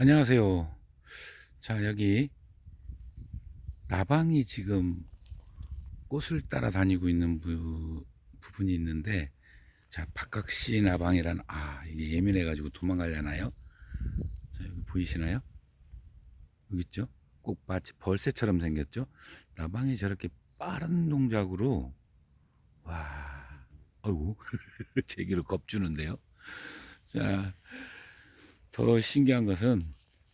안녕하세요. 자, 여기 나방이 지금 꽃을 따라다니고 있는 부분이 있는데, 자, 박각시 나방이란, 이게 예민해가지고 도망가려나요? 자, 여기 보이시나요? 여기 있죠? 꼭 마치 벌새처럼 생겼죠? 나방이 저렇게 빠른 동작으로, 와, 어이구, 제기를 겁주는데요. 자, 더 신기한 것은,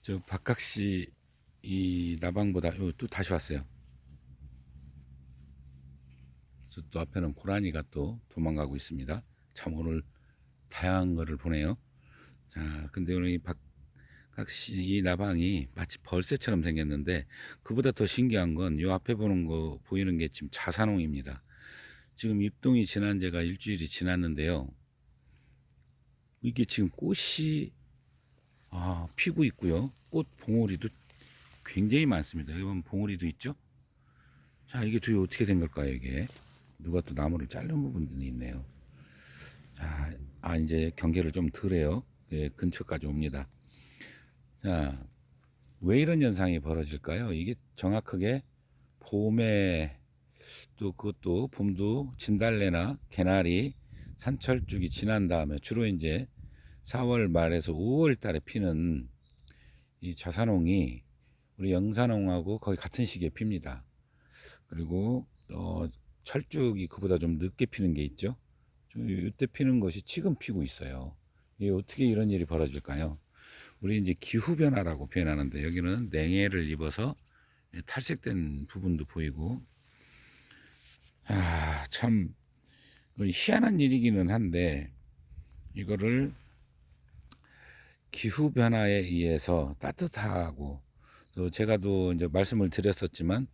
저 박각시 이 나방보다, 또 다시 왔어요. 또 앞에는 고라니가 또 도망가고 있습니다. 참 오늘 다양한 거를 보네요. 자, 근데 오늘 이 박각시 이 나방이 마치 벌새처럼 생겼는데, 그보다 더 신기한 건 이 앞에 보는 거 보이는 게 지금 자산홍입니다. 지금 입동이 지난 지가 일주일이 지났는데요. 이게 지금 꽃이 피고 있고요. 꽃 봉오리도 굉장히 많습니다. 여기 보면 봉오리도 있죠. 자, 이게 도대체 어떻게 된 걸까요? 이게 누가 또 나무를 자른 부분들이 있네요. 자, 이제 경계를 좀 덜해요. 예, 근처까지 옵니다. 자, 왜 이런 현상이 벌어질까요? 이게 정확하게 봄에, 또 그것도 봄도 진달래나 개나리, 산철쭉이 지난 다음에 주로 이제 4월 말에서 5월 달에 피는 이 자산홍이 우리 영산홍하고 거의 같은 시기에 핍니다. 그리고 철쭉이 그보다 좀 늦게 피는 게 있죠. 이때 피는 것이 지금 피고 있어요. 이게 어떻게 이런 일이 벌어질까요? 우리 이제 기후 변화라고 표현하는데, 여기는 냉해를 입어서 탈색된 부분도 보이고, 참 희한한 일이기는 한데, 이거를 기후 변화에 의해서 따뜻하고, 또 제가도 이제 말씀을 드렸었지만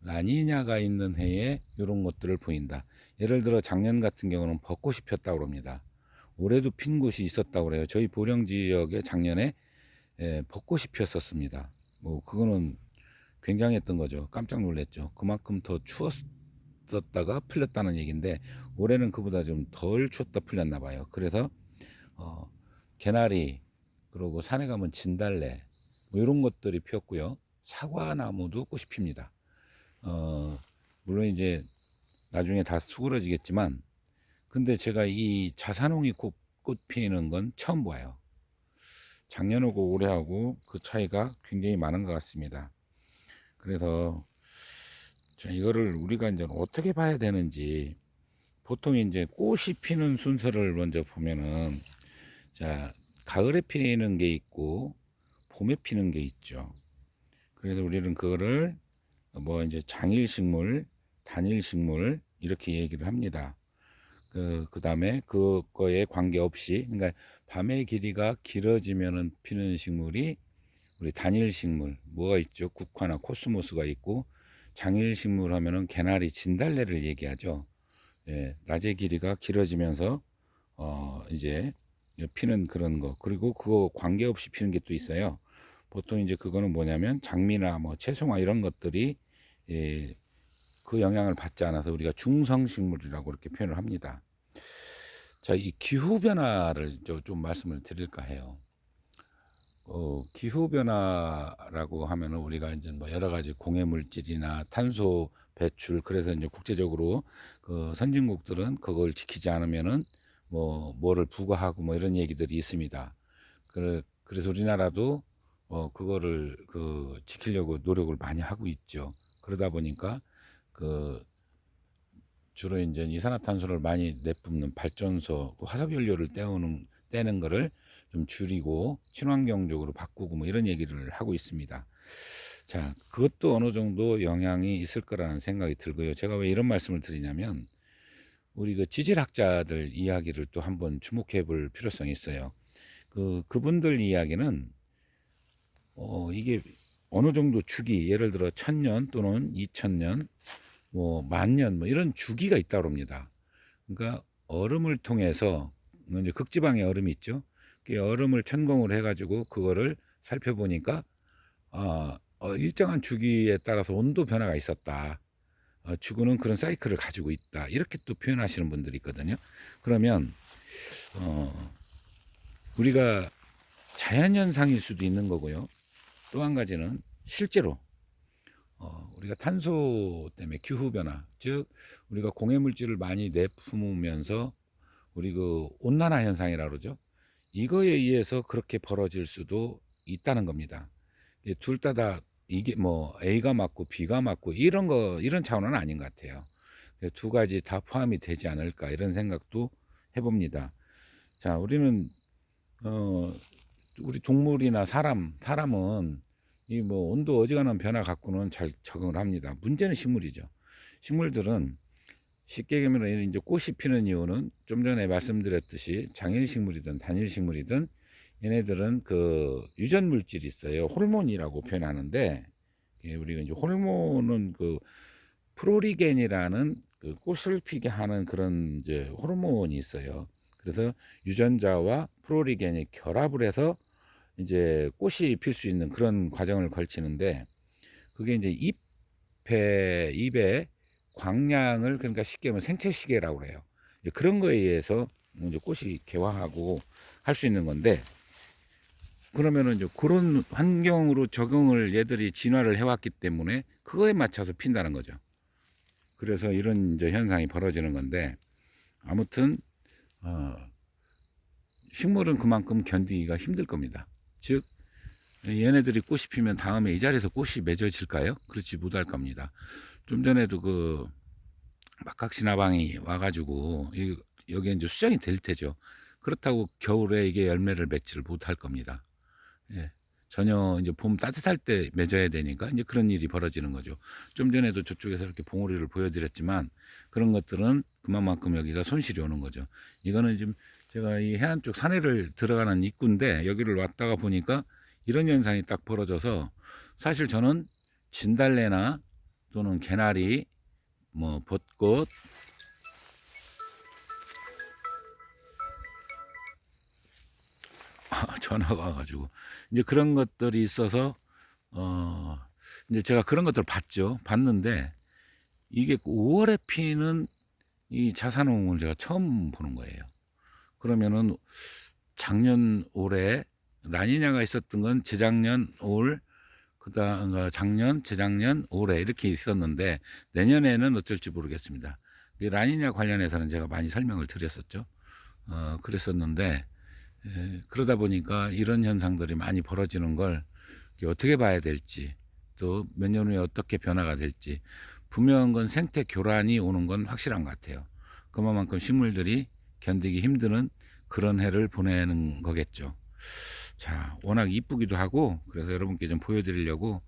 라니냐가 있는 해에 이런 것들을 보인다. 예를 들어 작년 같은 경우는 벚꽃이 폈다고 합니다. 올해도 핀 곳이 있었다고 그래요. 저희 보령 지역에 작년에 벚꽃이 피었었습니다. 뭐 그거는 굉장했던 거죠. 깜짝 놀랐죠. 그만큼 더 추웠었다가 풀렸다는 얘기인데, 올해는 그보다 좀 덜 추웠다 풀렸나 봐요. 그래서 어, 개나리, 그리고 산에 가면 진달래, 뭐 이런 것들이 피었고요. 사과나무도 꽃이 핍니다. 어, 물론 이제 나중에 다 수그러지겠지만, 근데 제가 이 자산홍이 꽃 피는 건 처음 봐요. 작년하고 올해하고 그 차이가 굉장히 많은 것 같습니다. 그래서 자, 이거를 우리가 이제 어떻게 봐야 되는지, 보통 이제 꽃이 피는 순서를 먼저 보면은, 자, 가을에 피는 게 있고 봄에 피는 게 있죠. 그래서 우리는 그거를 뭐 이제 장일식물, 단일식물 이렇게 얘기를 합니다. 그다음에 그거에 관계없이, 그러니까 밤의 길이가 길어지면은 피는 식물이 우리 단일식물 뭐가 있죠? 국화나 코스모스가 있고, 장일식물 하면은 개나리, 진달래를 얘기하죠. 예, 낮의 길이가 길어지면서 이제 피는 그런 거. 그리고 그거 관계없이 피는 게 또 있어요. 보통 이제 그거는 뭐냐면 장미나 뭐 채송화 이런 것들이 예, 그 영향을 받지 않아서 우리가 중성식물이라고 이렇게 표현을 합니다. 자, 이 기후 변화를 좀 말씀을 드릴까 해요. 기후 변화라고 하면은 우리가 이제 뭐 여러 가지 공해 물질이나 탄소 배출, 그래서 이제 국제적으로 그 선진국들은 그걸 지키지 않으면은 뭐를 부과하고 뭐 이런 얘기들이 있습니다. 그래서 우리나라도 그거를 지키려고 노력을 많이 하고 있죠. 그러다 보니까 그 주로 이제 이산화탄소를 많이 내뿜는 발전소, 그 화석연료를 떼는 거를 좀 줄이고 친환경적으로 바꾸고 뭐 이런 얘기를 하고 있습니다. 자, 그것도 어느 정도 영향이 있을 거라는 생각이 들고요. 제가 왜 이런 말씀을 드리냐면, 우리 그 지질학자들 이야기를 또 한번 주목해 볼 필요성이 있어요. 그분들 이야기는 이게 어느 정도 주기, 예를 들어 1000년 또는 2000년, 뭐 만년 뭐 이런 주기가 있다고 합니다. 그러니까 얼음을 통해서, 이제 극지방에 얼음이 있죠. 그 얼음을 천공을 해가지고 그거를 살펴보니까 일정한 주기에 따라서 온도 변화가 있었다. 지구는 그런 사이클을 가지고 있다. 이렇게 또 표현하시는 분들이 있거든요. 그러면 어, 우리가 자연현상일 수도 있는 거고요. 또 한 가지는 실제로 우리가 탄소 때문에 기후변화, 즉 우리가 공해물질을 많이 내뿜으면서 우리 그 온난화 현상이라 그러죠. 이거에 의해서 그렇게 벌어질 수도 있다는 겁니다. 둘 다 이게 뭐 A가 맞고 B가 맞고 이런 거 이런 차원은 아닌 것 같아요. 두 가지 다 포함이 되지 않을까 이런 생각도 해봅니다. 자, 우리는 우리 동물이나 사람은 이 뭐 온도 어지간한 변화 갖고는 잘 적응을 합니다. 문제는 식물이죠. 식물들은 쉽게 얘기하면 이제 꽃이 피는 이유는 좀 전에 말씀드렸듯이 장일식물이든 단일식물이든 얘네들은 그 유전 물질이 있어요. 호르몬이라고 표현하는데 우리가 이제 호르몬은 그 프로리겐이라는 그 꽃을 피게 하는 그런 이제 호르몬이 있어요. 그래서 유전자와 프로리겐이 결합을 해서 이제 꽃이 필 수 있는 그런 과정을 거치는데 그게 이제 잎의 광량을 그러니까 쉽게 말하면 생체시계라고 그래요. 그런 거에 의해서 이제 꽃이 개화하고 할 수 있는 건데 그러면은 이제 그런 환경으로 적응을 얘들이 진화를 해왔기 때문에 그거에 맞춰서 핀다는 거죠. 그래서 이런 이제 현상이 벌어지는 건데 아무튼 식물은 그만큼 견디기가 힘들 겁니다. 즉 얘네들이 꽃이 피면 다음에 이 자리에서 꽃이 맺어질까요? 그렇지 못할 겁니다. 좀 전에도 그 막각시나방이 와가지고 여기에 이제 수정이 될 테죠. 그렇다고 겨울에 이게 열매를 맺지를 못할 겁니다. 예. 전혀 이제 봄 따뜻할 때 맺어야 되니까 이제 그런 일이 벌어지는 거죠. 좀 전에도 저쪽에서 이렇게 봉우리를 보여드렸지만 그런 것들은 그만큼 여기가 손실이 오는 거죠. 이거는 지금 제가 이 해안 쪽 산에를 들어가는 입구인데 여기를 왔다가 보니까 이런 현상이 딱 벌어져서 사실 저는 진달래나 또는 개나리, 뭐 벚꽃, 전화가 와가지고 이제 그런 것들이 있어서 이제 제가 그런 것들을 봤죠. 봤는데 이게 5월에 피는 이 자산홍을 제가 처음 보는 거예요. 그러면은 작년 올해 라니냐가 있었던 건 재작년 올 그다음 작년 재작년 올해 이렇게 있었는데 내년에는 어떨지 모르겠습니다. 이 라니냐 관련해서는 제가 많이 설명을 드렸었죠. 그랬었는데 그러다 보니까 이런 현상들이 많이 벌어지는 걸 어떻게 봐야 될지 또 몇 년 후에 어떻게 변화가 될지 분명한 건 생태 교란이 오는 건 확실한 것 같아요. 그만큼 식물들이 견디기 힘드는 그런 해를 보내는 거겠죠. 자, 워낙 이쁘기도 하고 그래서 여러분께 좀 보여드리려고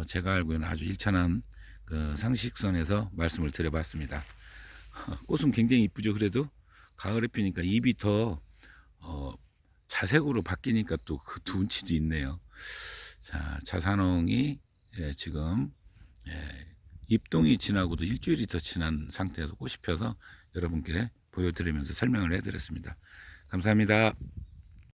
제가 알고 있는 아주 일천한 그 상식선에서 말씀을 드려봤습니다. 꽃은 굉장히 이쁘죠. 그래도 가을에 피니까 잎이 더 자색으로 바뀌니까 또 그 운치도 있네요. 자, 자산홍이 지금 입동이 지나고도 일주일이 더 지난 상태에서 꽃이 펴서 여러분께 보여드리면서 설명을 해드렸습니다. 감사합니다.